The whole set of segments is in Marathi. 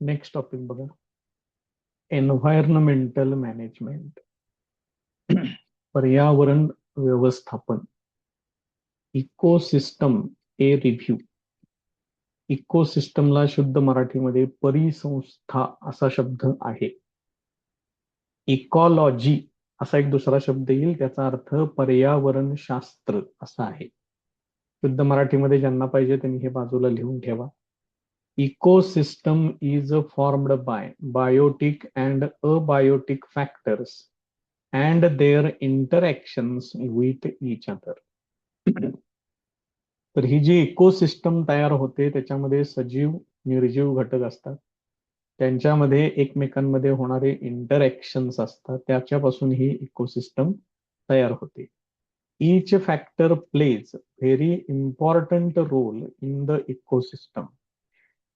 नेक्स्ट टॉपिक बघा, एन्व्हायरमेंटल मॅनेजमेंट. पर्यावरण व्यवस्थापन. इकोसिस्टम ए रिव्ह्यू. इकोसिस्टमला शुद्ध मराठीमध्ये परिसंस्था असा शब्द आहे. इकॉलॉजी असा एक दुसरा शब्द येईल, त्याचा अर्थ पर्यावरण शास्त्र असा आहे. शुद्ध मराठीमध्ये ज्यांना पाहिजे त्यांनी हे बाजूला लिहून ठेवा. Ecosystem is formed by biotic and abiotic factors and their interactions with each other. तर ही जी इकोसिस्टम तयार होते त्याच्यामध्ये सजीव निर्जीव घटक असतात, त्यांच्यामध्ये एकमेकांमध्ये होणारे इंटरॅक्शन्स असतात, त्याच्यापासून ही इकोसिस्टम तयार होते. Each factor plays very important role in the ecosystem.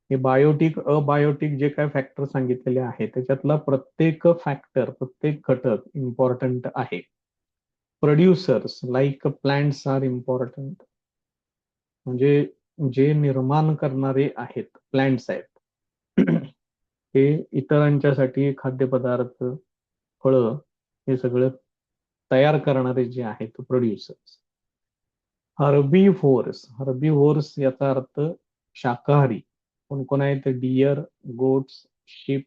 हे बायोटिक अबायोटिक जे काय फॅक्टर सांगितलेले आहेत त्याच्यातला प्रत्येक फॅक्टर, प्रत्येक घटक इम्पॉर्टंट आहे. Producers like plants are important. म्हणजे जे निर्माण करणारे आहेत, प्लांट्स आहेत, हे इतरांच्यासाठी खाद्यपदार्थ, फळं हे सगळं तयार करणारे जे आहेत प्रोड्युसर्स. हर्बीव्होर्स याचा अर्थ शाकाहारी. कोण कोण आहेत? Deer, goats, sheep,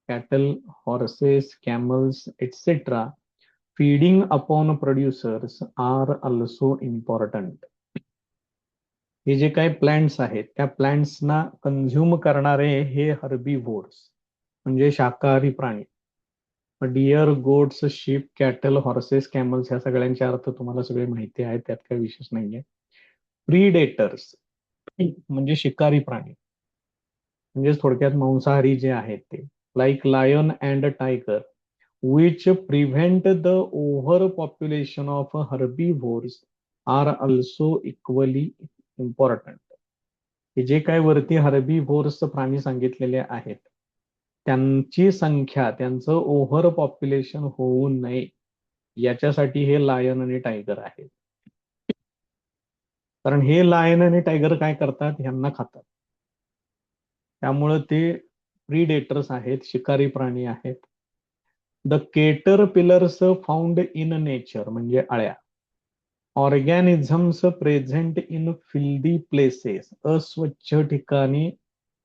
cattle, horses, camels etcetera feeding upon producers are also important. हे जे काही प्लांट्स आहेत त्या प्लांट्सना कंझ्युम करणारे हे हर्बीव्होर्स म्हणजे शाकाहारी प्राणी. Deer, goats, sheep, cattle, horses, camels ह्या सगळ्यांचे अर्थ तुम्हाला सगळे माहिती आहेत, त्यात काही विशेष नाहीये. प्रीडेटर्स म्हणजे शिकारी प्राणी, म्हणजे थोडक्यात मांसाहारी जे आहेत ते, like lion and tiger which prevent the over population of herbivores are also equally important. हे जे काय वरती हर्बीव्होर्स प्राणी सांगितलेले आहेत त्यांची संख्या, त्यांचं ओव्हर पॉप्युलेशन होऊ नये याच्यासाठी हे लायन आणि टायगर आहेत. कारण हे लायन आणि टायगर काय करतात? ह्यांना खातात. त्यामुळं ते प्रीडेटर्स आहेत, शिकारी प्राणी आहेत. The caterpillars found in nature म्हणजे अळ्या. Organisms present in filthy places अस्वच्छ ठिकाणी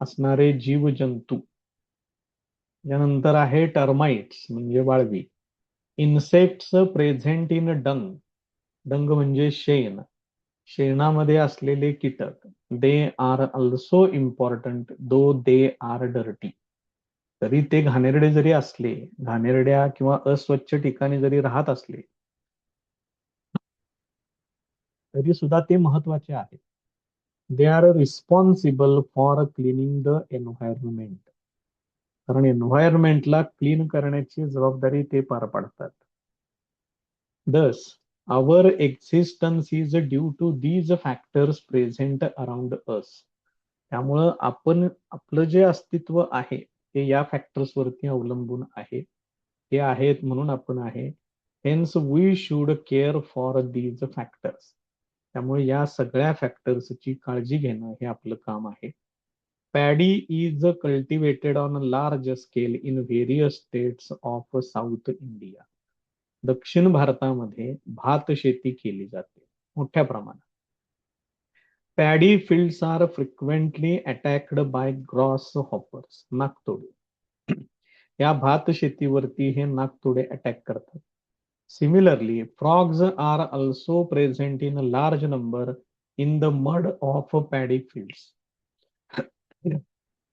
असणारे जीवजंतू. यानंतर आहे टर्माइट्स म्हणजे वाळवी. Insects present in dung. Dung म्हणजे शेण, शेणामध्ये असलेले कीटक. They are also important though they are dirty. तरी ते घाणेरडे जरी असले, घाणेरड्या किंवा अस्वच्छ ठिकाणी जरी राहत असले तरी सुद्धा ते महत्वाचे आहेत. They are responsible for cleaning the environment. कारण एन्व्हायरमेंटला क्लीन करण्याची जबाबदारी ते पार पाडतात. दस our existence is due to these factors present around us. त्यामुळं आपण, आपलं जे अस्तित्व आहे ते या फॅक्टर्स वरती अवलंबून आहे. ते आहेत म्हणून आपण आहे. Hence we should care for these factors. त्यामुळे या सगळ्या फॅक्टर्सची काळजी घेणं हे आपलं काम आहे. Paddy is cultivated on large scale in various states of South India. दक्षिण भारतामध्ये भात शेती केली जाते मोठ्या प्रमाणात. Paddy fields are frequently attacked by grasshoppers. नाकतोडे. या भात शेतीवरती हे नाकतोडे अटॅक करतात. Similarly frogs are also present in large number in the mud of paddy fields.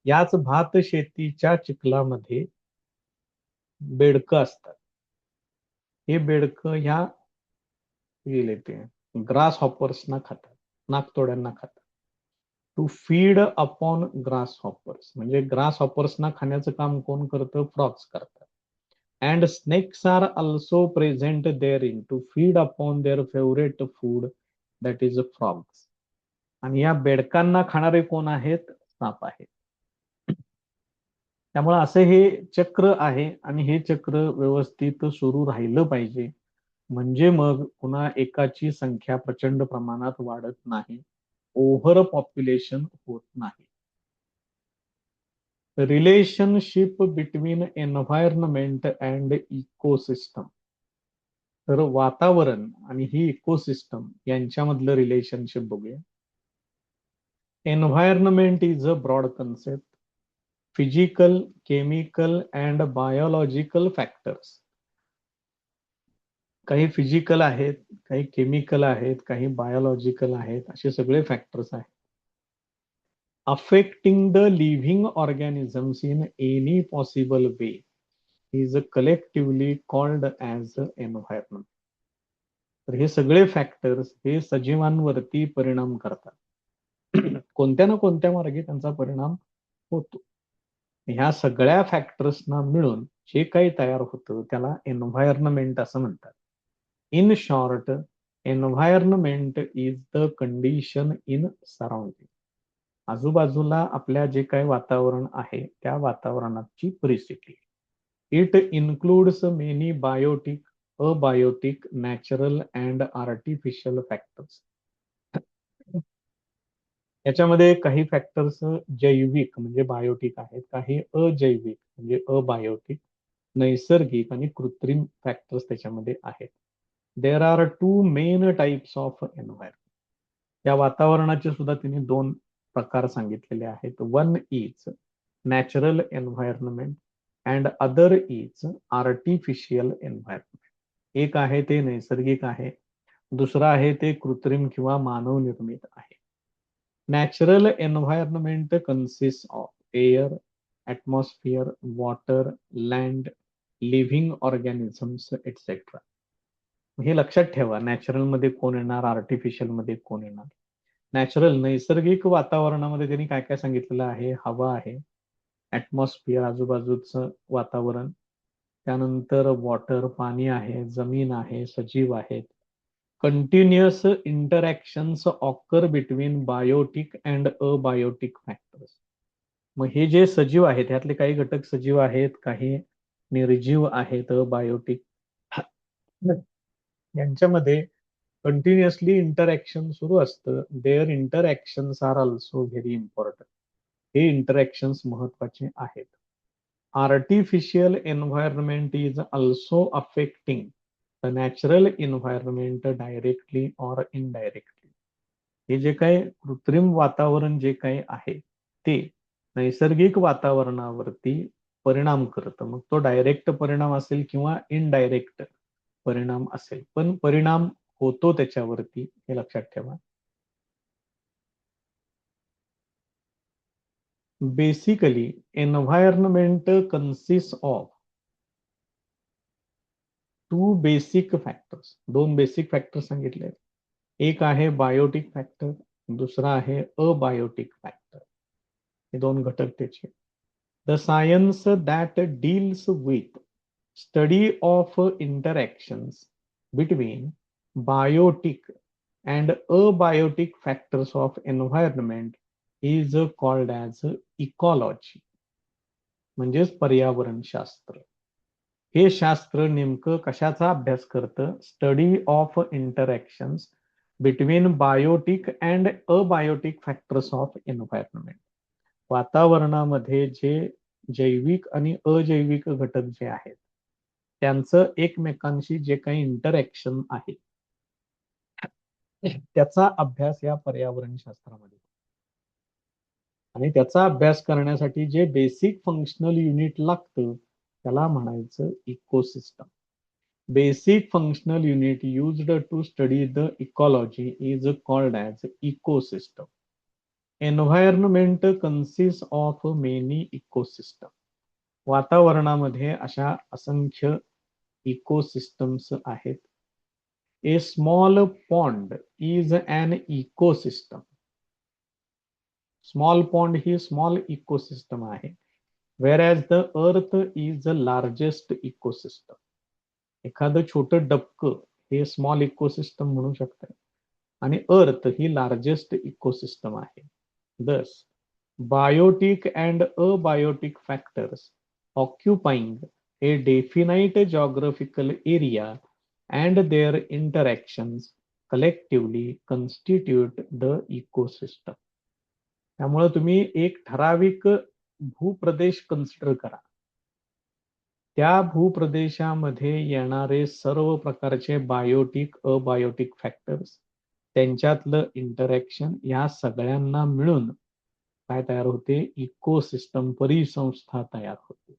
याच भात शेतीच्या चिखलामध्ये बेडकं असतात. हे बेडकं ह्या गेले ते ग्रास हॉपर्सना खातात, नाकतोड्यांना खातात. To feed upon grasshoppers म्हणजे ग्रास हॉपर्सना खाण्याचं काम कोण करतं? फ्रॉग्स करतात. And snakes are also present there in to feed upon their favourite food that is frogs. आणि या बेडकांना खाणारे कोण आहेत? साप आहेत. त्यामुळे असं हे चक्र आहे आणि हे चक्र व्यवस्थित सुरू राहिलं पाहिजे, म्हणजे मग पुन्हा एकाची संख्या प्रचंड प्रमाणात वाढत नाही, ओव्हर पॉप्युलेशन होत नाही. Relationship between environment and ecosystem. तर वातावरण आणि ही इकोसिस्टम यांच्यामधलं रिलेशनशिप बघूया. Environment is a broad concept. Physical, chemical and biological factors. काही फिजिकल आहेत, काही केमिकल आहेत, काही बायोलॉजिकल आहेत, असे सगळे फॅक्टर्स आहेत. Affecting the living organisms in any possible way is collectively called as environment. तर हे सगळे फॅक्टर्स हे सजीवांवरती परिणाम करतात. कोणत्या ना कोणत्या मार्गे त्यांचा परिणाम होतो. ह्या सगळ्या फॅक्टर्सना मिळून जे काही तयार होतं त्याला एन्व्हायरमेंट असं म्हणतात. In short, environment is the condition in surrounding. आजूबाजूला आपल्या जे काही वातावरण आहे त्या वातावरणाची परिस्थिती. It includes many biotic, abiotic, natural and artificial factors. याच्यामध्ये काही फॅक्टर्स जैविक म्हणजे बायोटिक आहेत, काही अजैविक म्हणजे अबायोटिक, नैसर्गिक आणि कृत्रिम फॅक्टर्स त्याच्यामध्ये आहेत. There are two main types of environment. या वातावरणाचे सुद्धा तिने दोन प्रकार सांगितलेले आहेत. One is natural environment and other is artificial environment. एक आहे ते नैसर्गिक आहे, दुसरं आहे ते कृत्रिम किंवा मानव निर्मित आहे. Natural environment consists of air, atmosphere, water, land, living organisms, etc. हे लक्षात ठेवा, नॅचरल मध्ये कोण येणार, आर्टिफिशियल मध्ये कोण येणार. नॅचरल नैसर्गिक वातावरणामध्ये त्यांनी काय काय सांगितलेलं आहे. हवा आहे, ऍटमॉस्फिअर आजूबाजूचं वातावरण, त्यानंतर वॉटर पाणी आहे, जमीन आहे, सजीव आहेत. Continuous interactions occur between biotic and abiotic factors. मग हे जे सजीव आहेत ह्यातले काही घटक सजीव आहेत, काही निर्जीव आहेत, अबायोटिक. यांच्यामध्ये कंटिन्युअसली इंटरॅक्शन सुरू असतं. Their interactions are also very important. हे इंटरॅक्शन्स महत्वाचे आहेत. Artificial environment is also affecting the natural environment directly or indirectly. हे जे काही कृत्रिम वातावरण जे काही आहे ते नैसर्गिक वातावरणावरती परिणाम करतं. मग तो डायरेक्ट परिणाम असेल किंवा इनडायरेक्ट परिणाम असेल, पण परिणाम होतो त्याच्यावरती, हे लक्षात ठेवा. Basically environment consist of two basic factors. दोन बेसिक फॅक्टर सांगितले. एक आहे बायोटिक फॅक्टर, दुसरा आहे अबायोटिक फॅक्टर. हे दोन घटक त्याचे. The science that deals with study of interactions between biotic and abiotic factors of environment is called as ecology. म्हणजेच पर्यावरणशास्त्र. हे शास्त्र नेमकं कशाचा अभ्यास करतं. Study of interactions between biotic and abiotic factors of environment. वातावरणामध्ये जे जैविक आणि अजैविक घटक जे आहेत त्यांचं एकमेकांशी जे काही इंटरॅक्शन आहे त्याचा अभ्यास या पर्यावरणशास्त्रामध्ये. आणि त्याचा अभ्यास करण्यासाठी जे बेसिक फंक्शनल युनिट लागतं त्याला म्हणायचं ecosystem. Basic functional unit used to study the ecology is called as ecosystem. Environment consist of many ecosystem. वातावरणामध्ये अशा असंख्य इकोसिस्टम्स आहेत. A small pond is an ecosystem. Small pond ही स्मॉल इकोसिस्टम आहे. whereas the earth is the largest ecosystem. एखादं छोटं डबकं हे स्मॉल इकोसिस्टम म्हणू शकतं आणि अर्थ ही लार्जेस्ट इकोसिस्टम आहे. Thus, biotic and abiotic factors occupying a definite geographical area and their interactions collectively constitute the ecosystem. त्यामुळे तुम्ही एक ठराविक भूप्रदेश कन्सिडर करा. त्या भूप्रदेशामध्ये येणारे सर्व प्रकारचे बायोटिक अबायोटिक फॅक्टर्स, त्यांच्यातलं इंटरॅक्शन, या सगळ्यांना मिळून काय तयार होते? इकोसिस्टम, परिसंस्था तयार होते.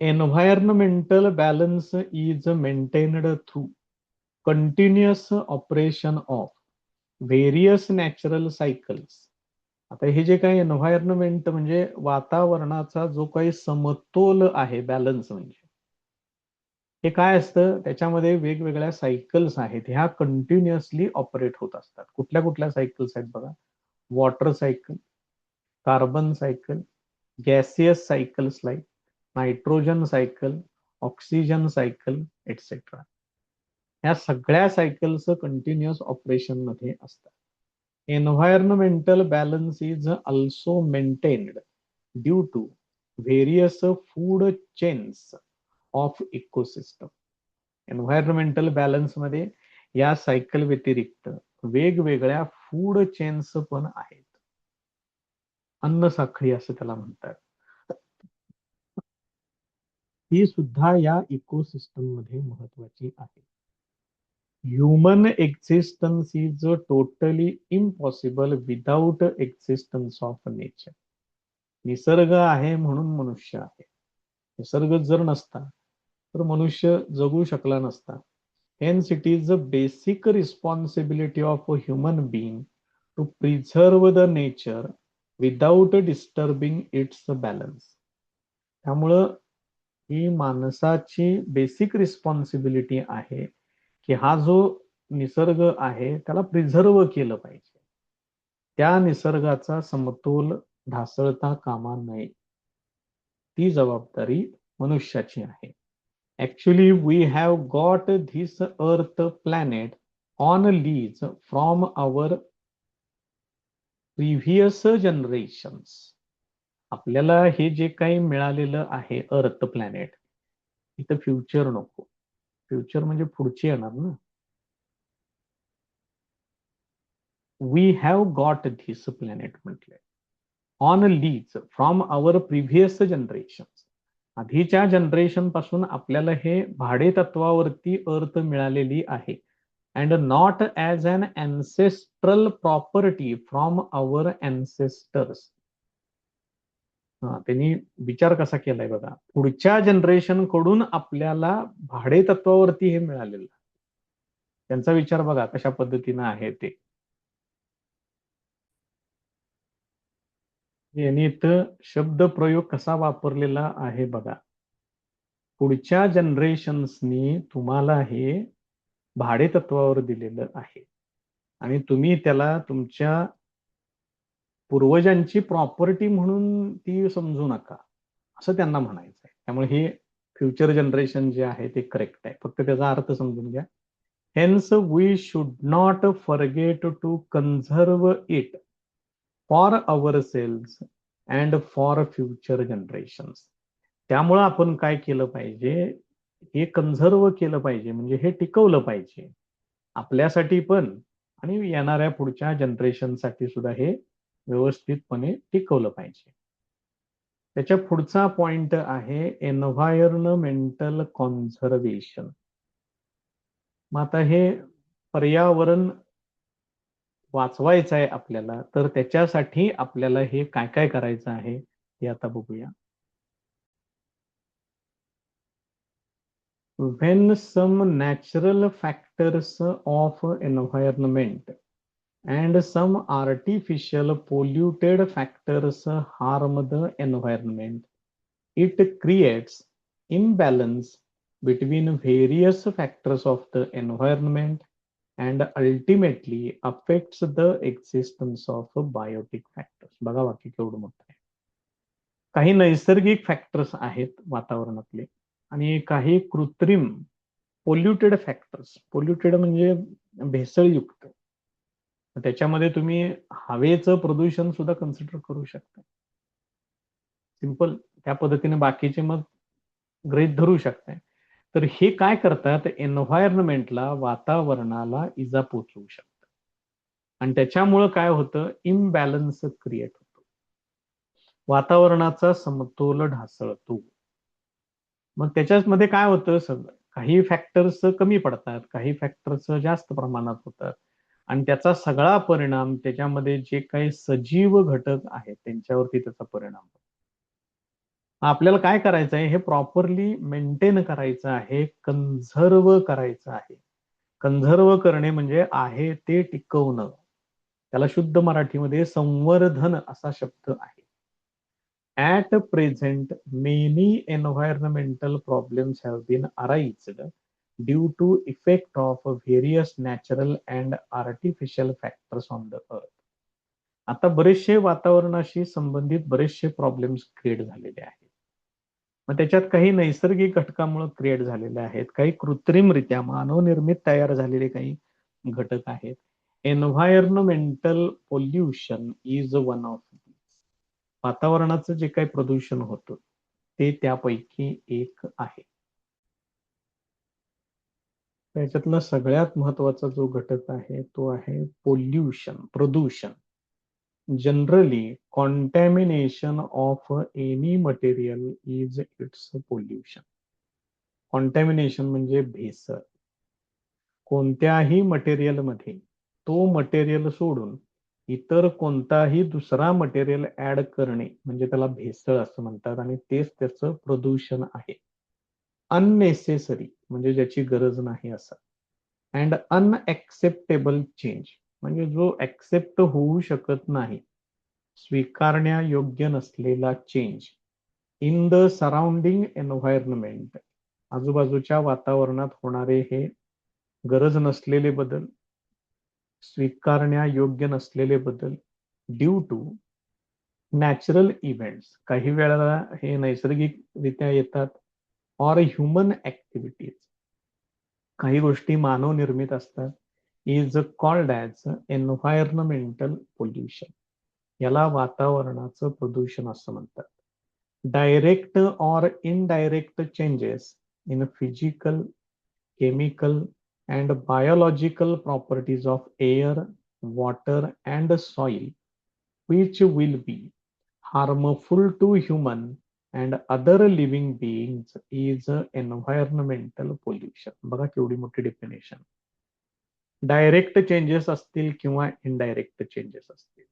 Environmental balance is maintained through continuous operation of various natural cycles. आता हे जे काही एन्व्हायरमेंट म्हणजे वातावरणाचा जो काही समतोल आहे, बॅलन्स म्हणजे हे काय असतं? त्याच्यामध्ये वेगवेगळ्या सायकल्स आहेत, ह्या कंटिन्युअसली ऑपरेट होत असतात. कुठल्या कुठल्या सायकल्स आहेत बघा? Water cycle, carbon cycle, gaseous cycles like nitrogen cycle, oxygen cycle, etcetera. या सगळ्या सायकल्स कंटिन्युअस ऑपरेशन मध्ये असतात. Environmental balance is also maintained due to various food chains of ecosystem. Environmental balance मध्ये या सायकल व्यतिरिक्त वेगवेगळ्या फूड चेन्स पण आहेत. अन्न साखळी असं त्याला म्हणतात. ही सुद्धा या इकोसिस्टम मध्ये महत्वाची आहे. Human existence is totally impossible without existence of nature. निसर्ग आहे म्हणून मनुष्य आहे. निसर्ग जर नसता तर मनुष्य जगू शकला नसता. Hence, it is the basic responsibility of a human being to preserve the nature without disturbing its balance. त्यामुळं ही माणसाची बेसिक रिस्पॉन्सिबिलिटी आहे की हा जो निसर्ग आहे त्याला प्रिझर्व केलं पाहिजे. त्या निसर्गाचा समतोल ढासळता कामा नये. ती जबाबदारी मनुष्याची आहे. Actually, we have got this Earth planet on lease from our previous generations. आपल्याला हे जे काही मिळालेलं आहे अर्थ प्लॅनेट, इथं फ्युचर नको. फ्युचर म्हणजे पुढचे येणार ना. We have got this planet म्हटलंय on lease from our previous generation. आधीच्या जनरेशन पासून आपल्याला हे भाडे तत्वावरती अर्थ मिळालेली आहे. And not as an ancestral property from our ancestors. त्यांनी विचार कसा केलाय बघा. पुढच्या जनरेशन कडून आपल्याला भाडे तत्वावरती हे मिळालेलं. त्यांचा विचार बघा कशा पद्धतीनं आहे ते. यांनी इथं शब्द प्रयोग कसा वापरलेला आहे बघा. पुढच्या जनरेशन्सनी तुम्हाला हे भाडे तत्वावर दिलेलं आहे आणि तुम्ही त्याला तुमच्या पूर्वजांची प्रॉपर्टी म्हणून ती समजू नका, असं त्यांना म्हणायचं आहे. त्यामुळे हे फ्युचर जनरेशन जे आहे ते करेक्ट आहे. फक्त त्याचा अर्थ समजून घ्या. Hence we should not forget to conserve it for our selves and for future generations. त्यामुळं आपण काय केलं पाहिजे? हे कन्झर्व केलं पाहिजे, म्हणजे हे टिकवलं पाहिजे आपल्यासाठी पण आणि येणाऱ्या पुढच्या जनरेशनसाठी सुद्धा हे व्यवस्थितपणे टिकवलं पाहिजे. त्याच्या पुढचा पॉइंट आहे एन्व्हायरमेंटल कॉन्झर्वेशन. मग आता हे पर्यावरण वाचवायचं आहे आपल्याला, तर त्याच्यासाठी आपल्याला हे काय काय करायचं आहे हे आता बघूया. When some natural factors of environment and some artificial polluted factors harm the environment, it creates imbalance between various factors of the environment and ultimately affects the existence of biotic factors. बघा वाक्य केवढं मोठं आहे. काही नैसर्गिक फॅक्टर्स आहेत वातावरणातले आणि काही कृत्रिम पोल्युटेड फॅक्टर्स. पोल्युटेड म्हणजे भेसळयुक्त. त्याच्यामध्ये तुम्ही हवेचं प्रदूषण सुद्धा कन्सिडर करू शकता. सिंपल त्या पद्धतीने बाकीचे मग गृहीत धरू शकताय. तर हे काय करतात? एन्व्हायरमेंटला, वातावरणाला इजा पोचवू शकतात आणि त्याच्यामुळं काय होतं? इम्बॅलन्स क्रिएट होतो. वातावरणाचा समतोल ढासळतो. मग त्याच्यामध्ये काय होतं, काही फॅक्टर्स कमी पडतात, काही फॅक्टर्स जास्त प्रमाणात होतात आणि त्याचा सगळा परिणाम त्याच्यामध्ये जे काही सजीव घटक आहेत त्यांच्यावरती त्याचा परिणाम होतो. आपल्याला काय करायचं आहे, हे प्रॉपरली मेंटेन करायचं आहे, कन्झर्व करायचं आहे. कन्झर्व करणे म्हणजे आहे ते टिकवणं. त्याला शुद्ध मराठीमध्ये संवर्धन असा शब्द आहे. At present, many environmental problems have been arised due to effect of various natural and artificial factors on the earth. आता बरेचसे वातावरणाशी संबंधित बरेचसे प्रॉब्लेम्स क्रिएट झालेले आहेत. मग त्याच्यात काही नैसर्गिक घटकामुळे क्रिएट झालेले आहेत, काही कृत्रिमरित्या मानवनिर्मित तयार झालेले काही घटक आहेत. Environmental pollution is one of वातावरणाचं जे काही प्रदूषण होतं ते त्यापैकी एक आहे. त्याच्यातला सगळ्यात महत्वाचा जो घटक आहे तो आहे पोल्युशन, प्रदूषण. Generally contamination of any material is its pollution. Contamination म्हणजे भेसळ. कोणत्याही मटेरियलमध्ये तो मटेरियल सोडून इतर कोणताही दुसरा मटेरियल ऍड करणे म्हणजे त्याला भेसळ असं म्हणतात आणि तेच त्याचं प्रदूषण आहे. अननेसेसरी म्हणजे ज्याची गरज नाही असं. अँड अनएक्सेप्टेबल चेंज म्हणजे जो ऍक्सेप्ट होऊ शकत नाही, स्वीकारण्यायोग्य नसलेला change in the surrounding environment. आजूबाजूच्या वातावरणात होणारे हे गरज नसलेले बदल, स्वीकारण्यायोग्य नसलेले बदल ड्यू टू नॅचरल इव्हेंट्स, काही वेळेला हे नैसर्गिकरित्या येतात, ऑर ह्युमन ऍक्टिव्हिटीज, काही गोष्टी मानव निर्मित असतात, is called as environmental pollution. याला वातावरणाचं प्रदूषण असं म्हणतात. Direct or indirect changes in physical, chemical and biological properties of air, water and soil which will be harmful to human and other living beings is environmental pollution. बघा केवढी मोठी डेफिनेशन. डायरेक्ट चेंजेस असतील किंवा इनडायरेक्ट चेंजेस असतील,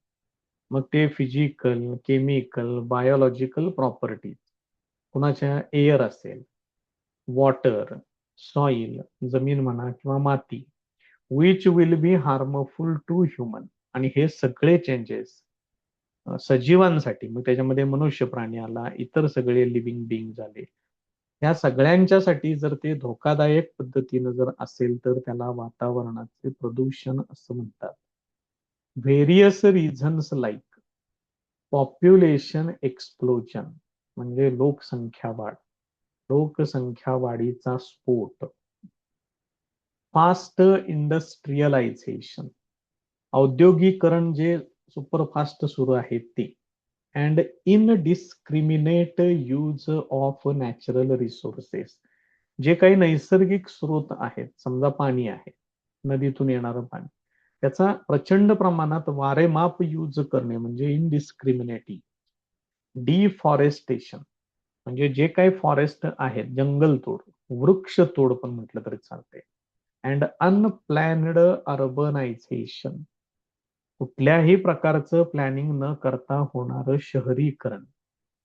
मग ते फिजिकल, केमिकल, बायोलॉजिकल प्रॉपर्टीज कुणाच्या, एअर असेल, वॉटर, सॉइल, जमीन म्हणा किंवा माती, which will be harmful to human. आणि हे सगळे चेंजेस सजीवांसाठी, मग त्याच्यामध्ये मनुष्य प्राणी आला, इतर सगळे लिव्हिंग बिंग झाले, या सगळ्यांच्यासाठी जर ते धोकादायक पद्धतीनं जर असेल तर त्याला वातावरणाचे प्रदूषण असं म्हणतात. Various reasons like population explosion म्हणजे लोकसंख्या वाढ, लोकसंख्या वाढीचा स्फोट, फास्ट इंडस्ट्रियलायझेशन, औद्योगिकरण जे सुपरफास्ट सुरू आहे ते, and indiscriminate use of natural resources, जे काही नैसर्गिक स्रोत आहेत, समजा पाणी आहे, नदीतून येणारं पाणी, त्याचा प्रचंड प्रमाणात वारेमाप यूज करणे म्हणजे इनडिस्क्रिमिनेटी. डिफॉरेस्टेशन म्हणजे जे काही फॉरेस्ट आहेत, जंगलतोड, वृक्षतोड पण म्हटलं तरी चालते. अँड अनप्लॅन्ड अर्बनायझेशन, कुठल्याही प्रकारचं प्लॅनिंग न करता होणारं शहरीकरण.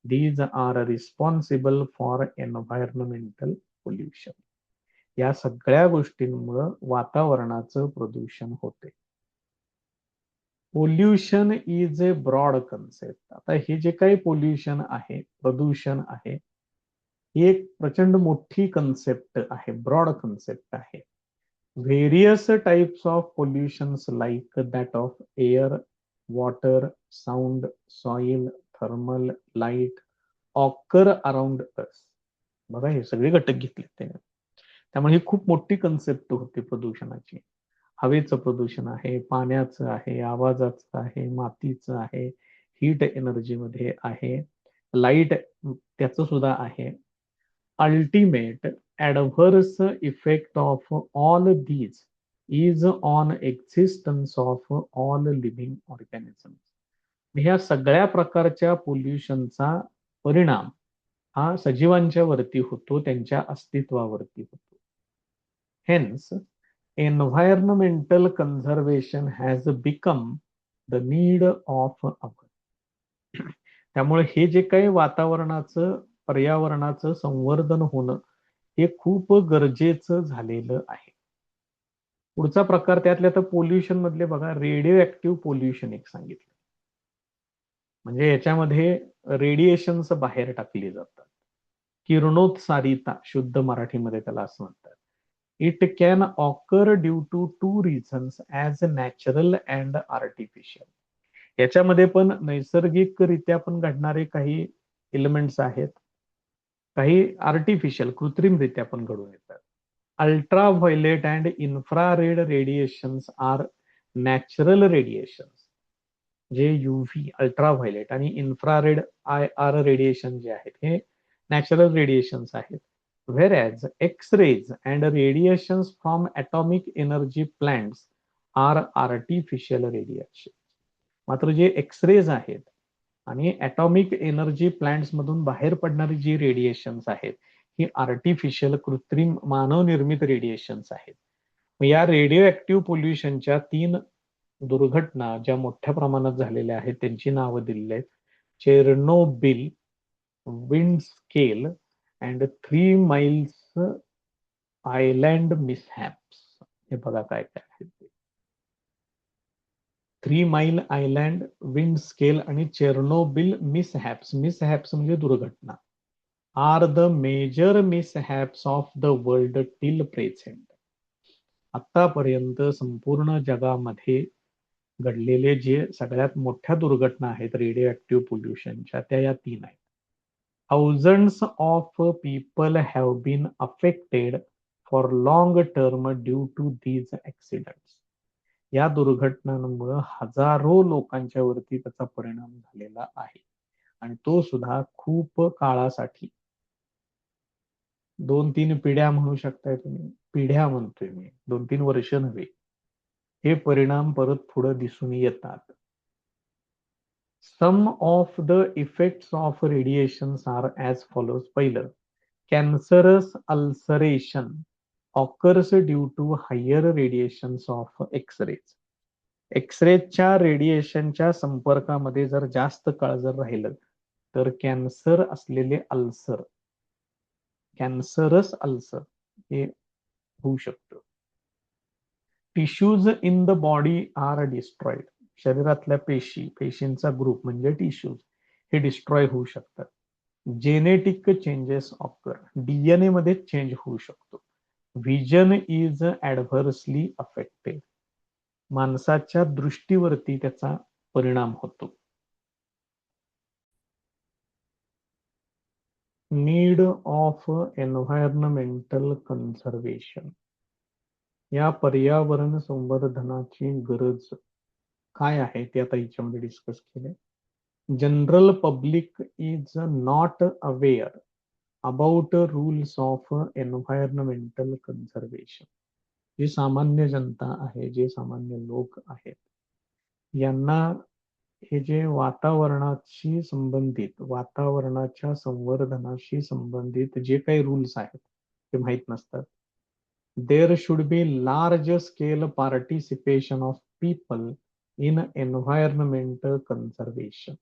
These are responsible for environmental pollution. या सगळ्या गोष्टींमुळे वातावरणाचं प्रदूषण होते. Pollution is a broad concept. आता हे जे काही पोल्युशन आहे, प्रदूषण आहे, ही एक प्रचंड मोठी कन्सेप्ट आहे, ब्रॉड कन्सेप्ट आहे. Various types of pollutions like that of air, water, sound, soil, thermal, light occur around us. बघा हे सगळे घटक घेतले त्याने, त्यामुळे ही खूप मोठी कन्सेप्ट होती प्रदूषणाची. हवेचं प्रदूषण आहे, पाण्याचं आहे, आवाजाचं आहे, मातीचं आहे, हीट एनर्जी मध्ये आहे, लाईट त्याचं सुद्धा आहे. Ultimate adverse effect of all these is on existence of all living organism. ह्या सगळ्या प्रकारच्या पोल्युशनचा परिणाम हा सजीवांच्या वरती होतो, त्यांच्या अस्तित्वावरती होतो. Hence environmental conservation has become the need of hour. त्यामुळे हे जे काही वातावरणाचं पर्यावरणाचं संवर्धन होणं हे खूप गरजेचं झालेलं आहे. पुढचा प्रकार त्यातल्या तर पोल्युशन मधले बघा, रेडिओ ऍक्टिव्ह पोल्युशन एक सांगितलं. म्हणजे याच्यामध्ये रेडिएशन्स बाहेर टाकली जातात. किरणोत्सारिता शुद्ध मराठीमध्ये त्याला असं म्हणतात. It can occur due to two reasons as natural and artificial. याच्यामध्ये पण नैसर्गिकरित्या पण घडणारे काही एलिमेंट्स आहेत, काही आर्टिफिशियल कृत्रिमरित्या पण घडून येतात. Ultraviolet and infrared radiations are natural radiations. जे युव्ही अल्ट्राव्हायलेट आणि इन्फ्रारेड IR रेडिएशन जे आहेत हे नॅचरल रेडिएशन्स आहेत. Whereas X-rays and radiations from atomic energy plants are artificial radiation. मात्र जे एक्स-रेज आहेत आणि ॲटॉमिक एनर्जी प्लांट्स मधून बाहेर पडणारी जी रेडिएशन्स आहेत ही आर्टिफिशियल कृत्रिम मानवनिर्मित रेडिएशन्स आहेत. या रेडिओ ऍक्टिव्ह पोल्युशनच्या 3 दुर्घटना ज्या मोठ्या प्रमाणात झालेल्या आहेत त्यांची नावं दिलेली आहेत. Chernobyl, Windscale and 3 miles island mishaps. हे बघा काय काय आहे ते. 3 माइल आयलँड, विंड स्केल आणि चेर्नोबिल मिसहॅप्स. मिसहॅप्स म्हणजे दुर्घटना. Are the major mishaps of the world till present. आतापर्यंत संपूर्ण जगामध्ये घडलेले जे सगळ्यात मोठ्या दुर्घटना आहेत रेडिओ ऍक्टिव्ह पोल्युशनच्या त्या या 3 आहेत. Thousands of people have been affected for long term due to these accidents. या दुर्घटनांमुळे हजारो लोकांच्या वरती त्याचा परिणाम झालेला आहे आणि तो सुद्धा खूप काळासाठी. 2-3 पिढ्या म्हणू शकताय तुम्ही, पिढ्या म्हणतोय मी, 2-3 वर्ष नव्हे. हे परिणाम परत पुढे दिसून येतात. Some of the effects of radiations are as follows. पहिलं, cancerous ulceration occurs due to higher radiations of X-rays. एक्स-रेजच्या रेडिएशनच्या संपर्कामध्ये जर जास्त काळ जर राहिलं तर कॅन्सर असलेले अल्सर, कॅन्सरस अल्सर हे होऊ शकतं. Tissues in the body are destroyed. शरीरातल्या पेशींचा ग्रुप म्हणजे टिश्यूज हे डिस्ट्रॉय होऊ शकतात. Genetic changes occur. DNA मध्ये चेंज होऊ शकतो. Vision is adversely affected. माणसाच्या दृष्टीवरती त्याचा परिणाम होतो. Need of environmental conservation. या पर्यावरण संवर्धनाची गरज काय आहे ते आता याच्यामध्ये डिस्कस केले. General public is not aware about rules of environmental conservation. जी सामान्य जनता आहे, जे सामान्य लोक आहेत, यांना हे जे वातावरणाशी संबंधित, वातावरणाच्या संवर्धनाशी संबंधित जे काही रूल्स आहेत ते माहीत नसतात. There should be large scale participation of people in environmental conservation.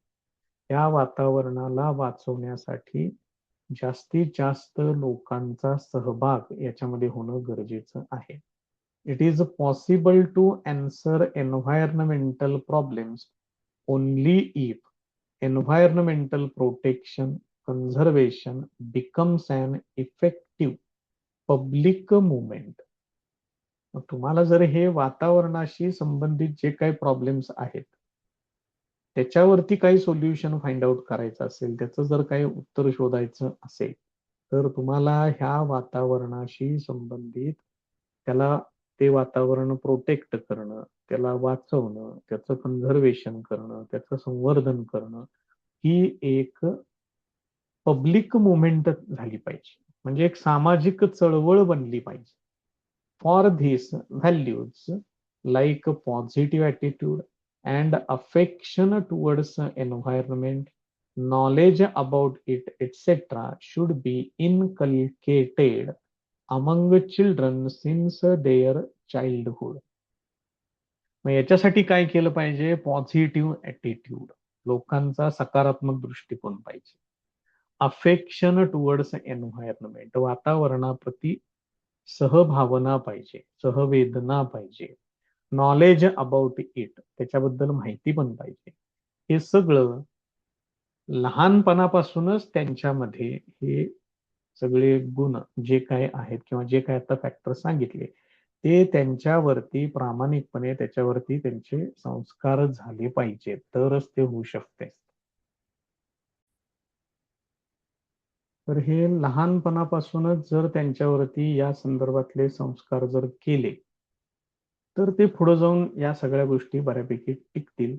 या वातावरणाला वाचवण्यासाठी जास्तीत जास्त लोकांचा सहभाग याच्यामध्ये होणं गरजेचं आहे. It is possible to answer environmental problems only if environmental protection conservation becomes an effective public movement. तुम्हाला जर हे वातावरणाशी संबंधित जे काही प्रॉब्लेम्स आहेत त्याच्यावरती काही सोल्युशन फाइंड आउट करायचं असेल, त्याचं जर काही उत्तर शोधायचं असेल तर तुम्हाला ह्या वातावरणाशी संबंधित त्याला ते वातावरण प्रोटेक्ट करणं, त्याला वाचवणं, त्याचं कन्झर्वेशन करणं, त्याचं संवर्धन करणं ही एक पब्लिक मुवमेंट झाली पाहिजे. म्हणजे एक सामाजिक चळवळ बनली पाहिजे. For this values like positive attitude and affection towards environment, knowledge about it, etc., should be inculcated among children since their childhood. मग याच्यासाठी काय केलं पाहिजे? पॉझिटिव्ह ऍटिट्यूड, लोकांचा सकारात्मक दृष्टिकोन पाहिजे. अफेक्शन टुवर्ड्स एन्व्हायरमेंट, वातावरणाप्रती सहभावना पाहिजे, सहवेदना पाहिजे. नॉलेज अबाउट इट, त्याच्याबद्दल माहिती पण पाहिजे. हे सगळं लहानपणापासूनच त्यांच्यामध्ये हे सगळे गुण जे काय आहेत किंवा जे काय आता फॅक्टर सांगितले ते त्यांच्यावरती प्रामाणिकपणे त्याच्यावरती त्यांचे संस्कार झाले पाहिजेत, तरच ते होऊ शकते. तर हे लहानपणापासूनच जर त्यांच्यावरती या संदर्भातले संस्कार जर केले तर ते पुढे जाऊन या सगळ्या गोष्टी बऱ्यापैकी टिकतील.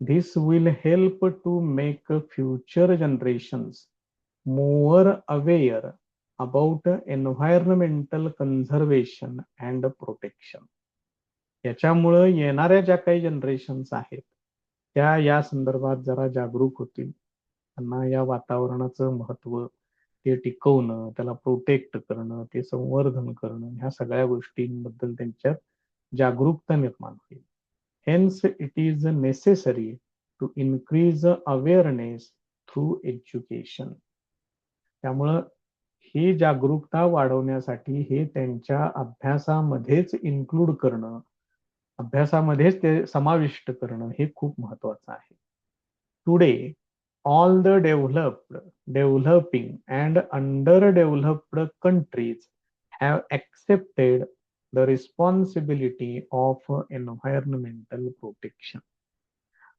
This will help to make future generations more aware about environmental conservation and protection. याच्यामुळं येणाऱ्या ज्या काही जनरेशन्स आहेत त्या या संदर्भात जरा जागरूक होतील. त्यांना या वातावरणाचं महत्व, ते टिकवणं, त्याला प्रोटेक्ट करणं, ते संवर्धन करणं, ह्या सगळ्या गोष्टींबद्दल त्यांच्यात जागरूकता निर्माण होईल. Hence it is necessary to increase awareness through education. त्यामुळं ही जागरूकता वाढवण्यासाठी हे त्यांच्या अभ्यासामध्येच इन्क्लूड करणं, अभ्यासामध्येच ते समाविष्ट करणं हे खूप महत्वाचं आहे. Today all the developed, developing and underdeveloped countries have accepted the responsibility of environmental protection.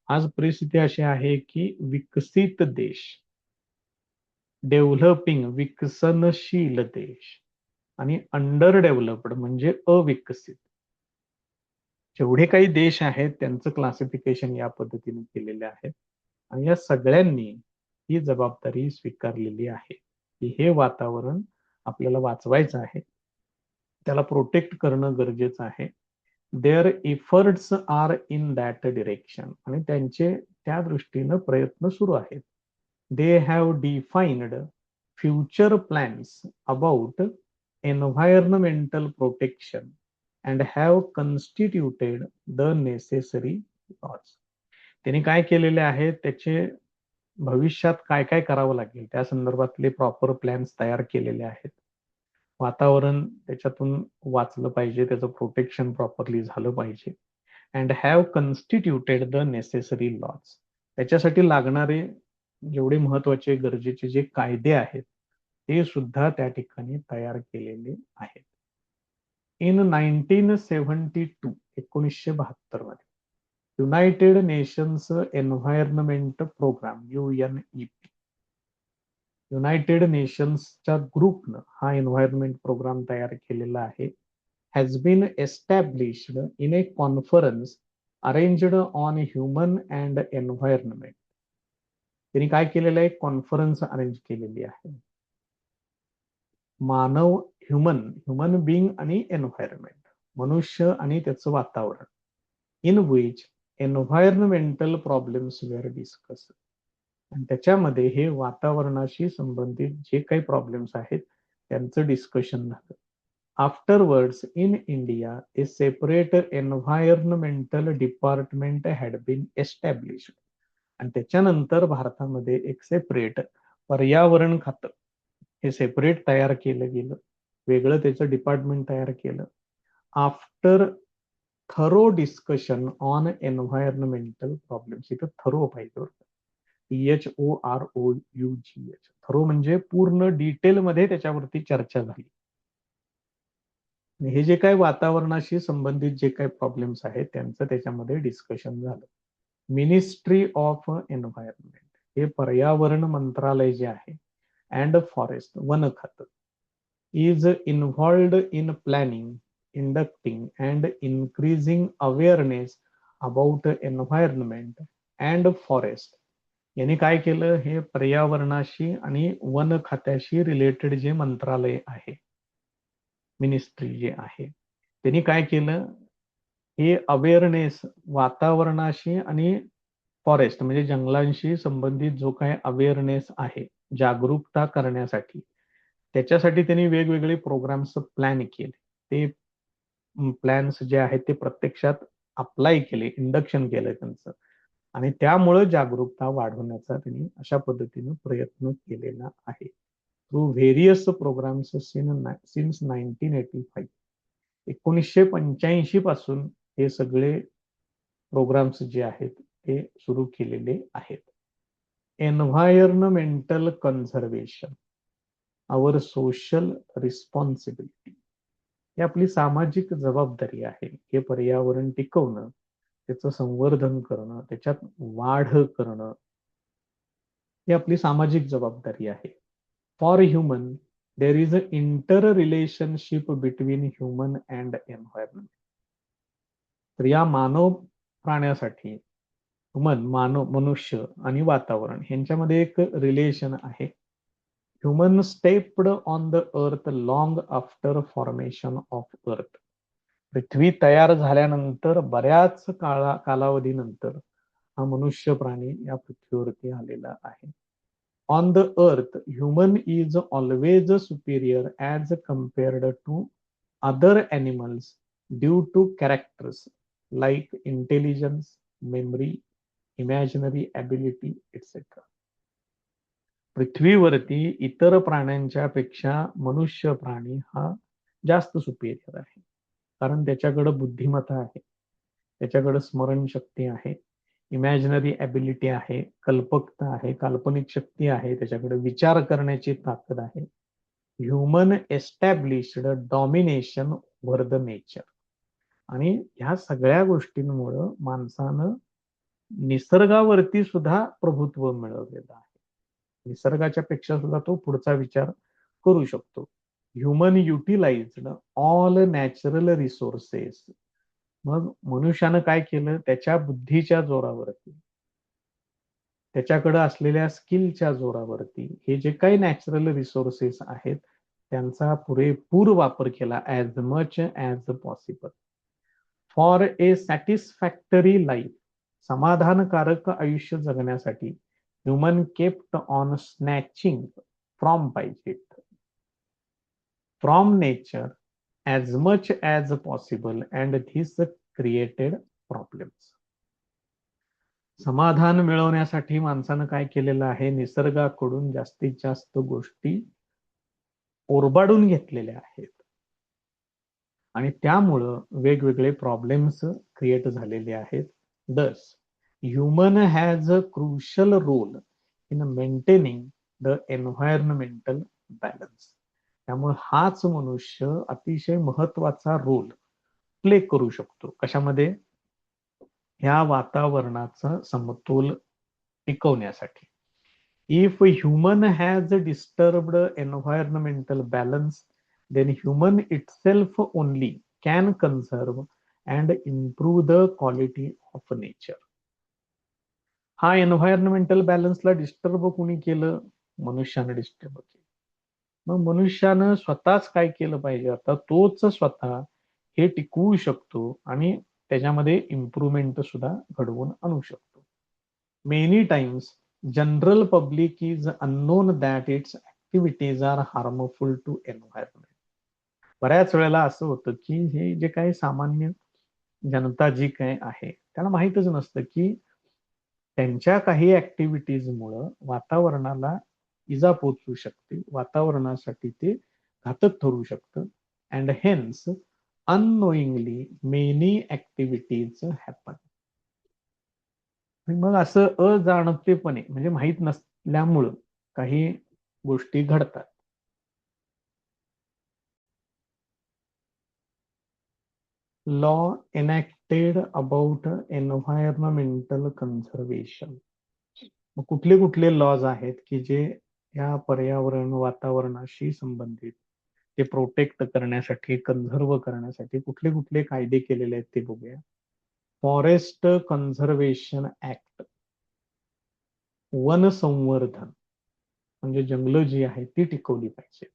आज परिस्थिती अशी आहे की विकसित देश, डेव्हलपिंग विकसनशील देश आणि अंडर डेव्हलप्ड म्हणजे अविकसित, जेवढे काही देश आहेत त्यांचं क्लासिफिकेशन या पद्धतीने केलेले आहे. आणि या सगळ्यांनी ही जबाबदारी स्वीकारलेली आहे की हे वातावरण आपल्याला वाचवायचं आहे, त्याला प्रोटेक्ट करणं गरजेचं आहे. Their efforts are in that direction, आणि त्यांचे त्या दृष्टीनं प्रयत्न सुरू आहेत. They have defined future plans about environmental protection and have constituted the necessary laws. त्यांनी काय केलेले आहे, त्याचे भविष्यात काय काय करावं लागेल त्या संदर्भातले प्रॉपर प्लॅन्स तयार केलेले आहेत. वातावरण त्याच्यातून वाचलं पाहिजे, त्याचं प्रोटेक्शन प्रॉपरली झालं पाहिजे. And have constituted the necessary laws, त्याच्यासाठी लागणारे जेवढे महत्वाचे गरजेचे जे कायदे आहेत ते सुद्धा त्या ठिकाणी तयार केलेले आहेत. इन 1972, 1972 मध्ये United Nations environment programme UNEP, United नेशन्सच्या ग्रुपनं हा एन्व्हायरमेंट प्रोग्राम तयार केलेला आहे. Has been established in a conference arranged on human and environment. त्यांनी काय केलेलं आहे, कॉन्फरन्स अरेंज केलेली आहे. मानव, ह्युमन बिंग आणि एन्व्हायरमेंट, मनुष्य आणि त्याचं वातावरण, in which environmental problems were discuss. आणि त्याच्यामध्ये हे वातावरणाशी संबंधित जे काही प्रॉब्लेम्स आहेत त्यांचं डिस्कशन झालं. Afterwards in India a separate environmental department had been established. आणि त्याच्यानंतर भारतामध्ये एक सेपरेट पर्यावरण खातं हे सेपरेट तयार केलं गेलं, वेगळं त्याचं डिपार्टमेंट तयार केलं. After thorough discussion on environmental problems, इथं थरो पाहिजे, THOROUGH, थरो म्हणजे पूर्ण डिटेलमध्ये त्याच्यावरती चर्चा झाली. हे जे काही वातावरणाशी संबंधित जे काही प्रॉब्लेम्स आहेत त्यांचं त्याच्यामध्ये डिस्कशन झालं. मिनिस्ट्री ऑफ एन्व्हायरमेंट, हे पर्यावरण मंत्रालय जे आहे, अँड फॉरेस्ट, वन खातं, is involved in planning, inducting and increasing awareness about environment and forest. यांनी काय केलं, हे पर्यावरणाशी आणि वन खात्याशी रिलेटेड जे मंत्रालय आहे, मिनिस्ट्री जे आहे, त्यांनी काय केलं, हे अवेअरनेस वातावरणाशी आणि फॉरेस्ट म्हणजे जंगलांशी संबंधित जो काही अवेअरनेस आहे जागरूकता करण्यासाठी त्याच्यासाठी त्यांनी वेगवेगळे प्रोग्राम्स प्लॅन केले. ते प्लॅन्स जे आहेत ते प्रत्यक्षात अप्लाय केले, इंडक्शन केलं त्यांचं आणि त्यामुळे जागरूकता वाढवण्याचा त्यांनी अशा पद्धतीने प्रयत्न केलेला आहे थ्रू व्हेरियस प्रोग्राम्स सिन्स 1985. 1985 पासून हे सगळे प्रोग्राम्स जे आहेत ते सुरू केलेले आहेत. एन्व्हायरमेंटल कन्झर्वेशन, आवर सोशल रिस्पॉन्सिबिलिटी, ही आपली सामाजिक जबाबदारी आहे. हे पर्यावरण टिकवणं, त्याचं संवर्धन करणं, त्याच्यात वाढ करणं, ही आपली सामाजिक जबाबदारी आहे. For human there is a inter relationship between human and environment. तर या मानव प्राण्यासाठी मनुष्य आणि वातावरण यांच्यामध्ये एक रिलेशन आहे. Human stepped on the earth long after formation of earth. पृथ्वी तयार झाल्यानंतर बऱ्याच कालावधीनंतर हा मनुष्य प्राणी या पृथ्वीवरती आलेला आहे. On the earth human is always superior as compared to other animals due to characters like intelligence, memory, imaginary ability etcetera. पृथ्वीवरती इतर प्राण्यांच्या पेक्षा मनुष्य प्राणी हा जास्त सुपिरियर आहे. कारण त्याच्याकडे बुद्धिमत्ता आहे, त्याच्याकडे स्मरणशक्ती आहे, इमॅजिनरी ॲबिलिटी आहे, कल्पकता आहे, काल्पनिक शक्ती आहे, त्याच्याकडे विचार करण्याची ताकद आहे. Human established domination over the nature. आणि ह्या सगळ्या गोष्टींमुळं माणसानं निसर्गावरती सुद्धा प्रभुत्व मिळवलेलं आहे. निसर्गाच्या पेक्षा सुद्धा तो पुढचा विचार करू शकतो. Human utilised all natural resources. मग मनुष्यानं काय केलं, त्याच्या बुद्धीच्या जोरावरती, त्याच्याकडे असलेल्या स्किलच्या जोरावरती हे जे काही नॅचरल रिसोर्सेस आहेत त्यांचा पुरेपूर वापर केला as much as possible for a satisfactory life. समाधानकारक आयुष्य जगण्यासाठी human kept on snatching from पाहिजे from nature as much as possible and this created problems. समाधान मिळवण्यासाठी माणसानं काय केलेलं आहे, निसर्गाकडून जास्तीत जास्त गोष्टी ओरबाडून घेतलेल्या आहेत आणि त्यामुळं वेगवेगळे प्रॉब्लेम्स क्रिएट झालेले आहेत. Thus human has a crucial role in maintaining the environmental balance. त्यामुळे हाच मनुष्य अतिशय महत्वाचा रोल प्ले करू शकतो. कशामध्ये? ह्या वातावरणाचा समतोल टिकवण्यासाठी. If human has disturbed environmental balance then human itself only can conserve and improve the quality of nature. हा एन्व्हायरमेंटल बॅलन्सला डिस्टर्ब कोणी केलं? मनुष्यानं डिस्टर्ब केलं. मग मनुष्यानं स्वतःच काय केलं पाहिजे? आता तोच स्वतः हे टिकवू शकतो आणि त्याच्यामध्ये इम्प्रूव्हमेंट सुद्धा घडवून आणू शकतो. Many times general public is unknown that its activities are harmful to environment. बऱ्याच वेळेला असं होतं की हे जे काही सामान्य जनता जी काही आहे त्याला माहीतच नसतं की त्यांच्या काही ऍक्टिव्हिटीजमुळं वातावरणाला इजा पोचू शकते, वातावरणासाठी ते घातक ठरू शकतं. And hence unknowingly many activities happen. मग असं अजाणतेपणे म्हणजे माहीत नसल्यामुळं काही गोष्टी घडतात. Law enacted about environmental conservation. मग कुठले कुठले लॉज आहेत की जे या पर्यावरण वातावरणाशी संबंधित ते प्रोटेक्ट करण्यासाठी, कन्झर्व करण्यासाठी कुठले कुठले कायदे केलेले आहेत ते बघूया. फॉरेस्ट कन्झर्वेशन ऍक्ट, वन संवर्धन म्हणजे जंगलं जी आहेत ती टिकवली पाहिजे,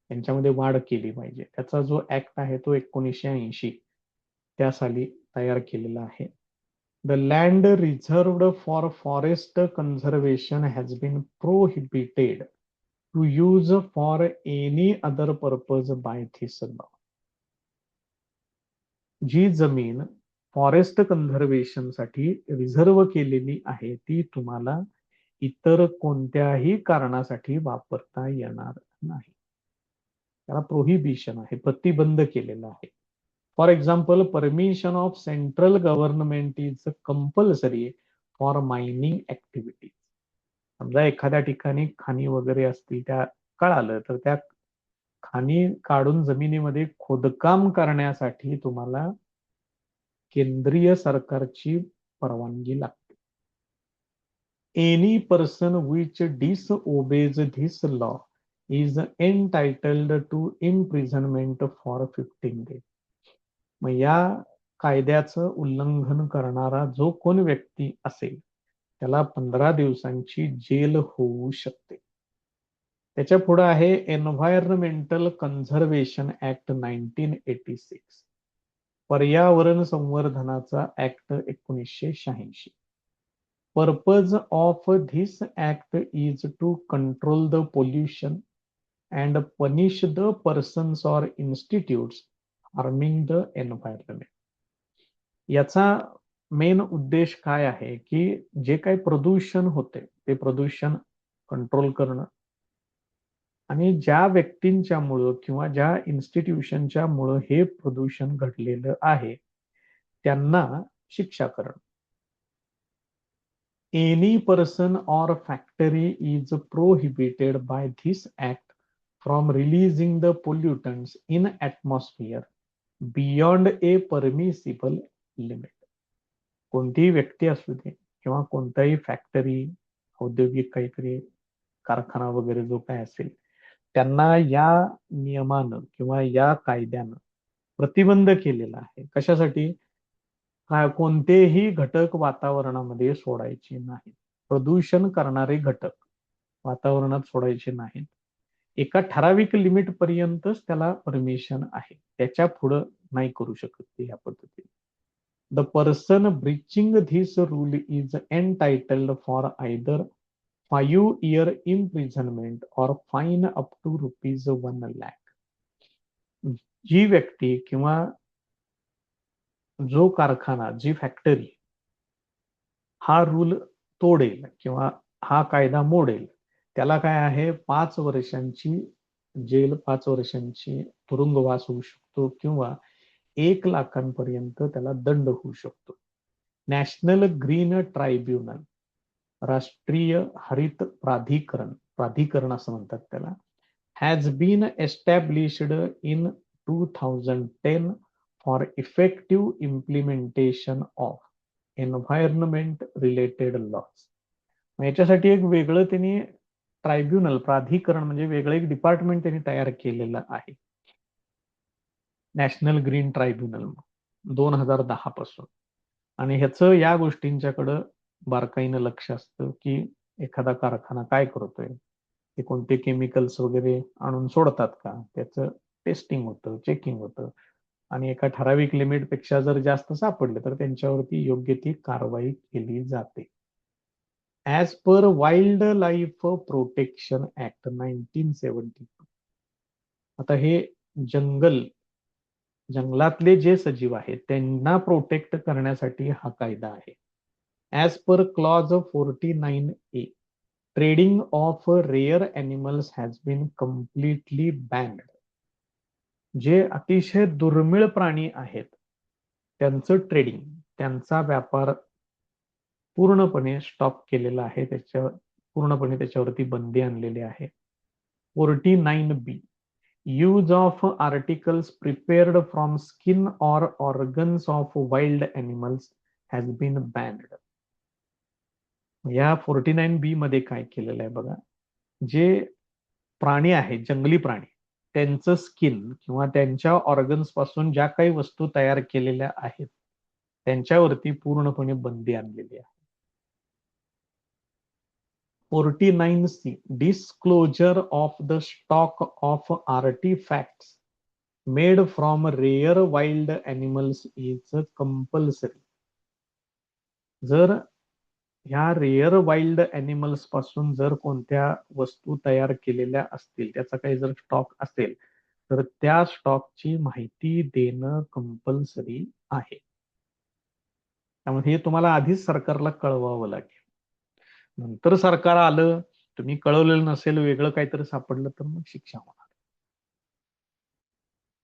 त्यांच्यामध्ये वाढ केली पाहिजे. त्याचा जो ऍक्ट आहे तो 1980 त्या साली तयार केलेला आहे. The land reserved for forest conservation has been prohibited to use for any other purpose by this law. जी जमीन फॉरेस्ट कन्झर्वेशन साठी रिझर्व केलेली आहे ती तुम्हाला इतर कोणत्याही कारणासाठी वापरता येणार नाही. त्याला प्रोहिबिशन आहे, प्रतिबंध केलेला आहे. For example, permission of central government is compulsory for mining activities. समजा एखाद्या ठिकाणी खाणी वगैरे असतील, त्या कळालं तर त्या खाणी काढून जमिनीमध्ये खोदकाम करण्यासाठी तुम्हाला केंद्रीय सरकारची परवानगी लागते. Any person which disobeys this law is entitled to imprisonment for 15 days. मग या कायद्याचं उल्लंघन करणारा जो कोण व्यक्ती असेल त्याला 15 दिवसांची जेल होऊ शकते. त्याच्या पुढे आहे एन्व्हायरमेंटल कन्झर्वेशन ऍक्ट 1986, पर्यावरण संवर्धनाचा act 1986. Purpose of this act is to control the pollution and punish the persons or institutes harming the environment. याचा मेन उद्देश काय आहे की जे काही प्रदूषण होते ते प्रदूषण कंट्रोल करणं आणि ज्या व्यक्तींच्या मुळे किंवा ज्या इन्स्टिट्यूशनच्या मुळे हे प्रदूषण घडलेलं आहे त्यांना शिक्षा करणं. Any person or factory is prohibited by this act from releasing the pollutants in atmosphere beyond a permissible limit. कोणतीही व्यक्ती असू दे किंवा कोणताही फॅक्टरी, औद्योगिक काहीतरी कारखाना वगैरे जो काय असेल त्यांना या नियमानं किंवा या कायद्यानं प्रतिबंध केलेला आहे. कशासाठी? कोणतेही घटक वातावरणामध्ये सोडायचे नाहीत. प्रदूषण करणारे घटक वातावरणात सोडायचे नाहीत. एका ठराविक लिमिट पर्यंतच त्याला परमिशन आहे, त्याच्या पुढे नाही करू शकत ते या पद्धतीने. The person breaching this rule is entitled for either 5 year imprisonment or fine up to ₹1,00,000. जी व्यक्ती किंवा जो कारखाना, जी फॅक्टरी हा रूल तोडेल किंवा हा कायदा मोडेल त्याला काय आहे, 5 वर्षांची जेल, 5 वर्षांची तुरुंगवास होऊ शकतो किंवा 1,00,000पर्यंत त्याला दंड होऊ शकतो. नॅशनल ग्रीन ट्रायब्युनल, राष्ट्रीय हरित प्राधिकरण, प्राधिकरण असं म्हणतात त्याला, has been established in 2010 for effective implementation of environment related laws. याच्यासाठी एक वेगळं त्यांनी ट्रायब्युनल, प्राधिकरण म्हणजे वेगळं एक डिपार्टमेंट त्यांनी तयार केलेलं आहे, नॅशनल ग्रीन ट्रायब्युनल 2010 पासून. आणि ह्याचं या गोष्टींच्याकडं बारकाईनं लक्ष असतं की एखादा कारखाना काय करतोय, ते कोणते केमिकल्स वगैरे आणून सोडतात का, त्याचं टेस्टिंग होतं, चेकिंग होतं आणि एका ठराविक लिमिट पेक्षा जर जास्त सापडले तर त्यांच्यावरती योग्य ती कारवाई केली जाते. As per wild life protection act 1972. आता हे जंगलातले जे सजीव आहेत त्यांना प्रोटेक्ट करण्यासाठी हा कायदा आहे. As per clause 49A, trading of rare animals has been completely banned. जे अतिशय दुर्मिळ प्राणी आहेत त्यांचं ट्रेडिंग, त्यांचा व्यापार पूर्णपणे स्टॉप केलेला आहे, पूर्णपणे त्याच्यावरती बंदी आणलेली आहे. 49B, use of articles prepared from skin or organs of wild animals has been banned. या 49B मध्ये काय केलेलं आहे बघा, जे प्राणी आहेत, जंगली प्राणी, त्यांचं स्किन किंवा त्यांच्या ऑर्गन्स पासून ज्या काही वस्तू तयार केलेल्या आहेत त्यांच्यावरती पूर्णपणे बंदी आणलेली आहे. 49C, disclosure of the stock of artifacts made from rare wild animals is compulsory. जर ह्या रेअर वाईल्ड अॅनिमल्स पासून जर कोणत्या वस्तू तयार केलेल्या असतील, त्याचा काही जर स्टॉक असेल, तर त्या स्टॉकची माहिती देणं कंपल्सरी आहे. त्यामुळे हे तुम्हाला आधीच सरकारला कळवावं लागेल. नंतर सरकार आलं, तुम्ही कळवलेलं नसेल, वेगळं काहीतरी सापडलं तर मग शिक्षा होणार.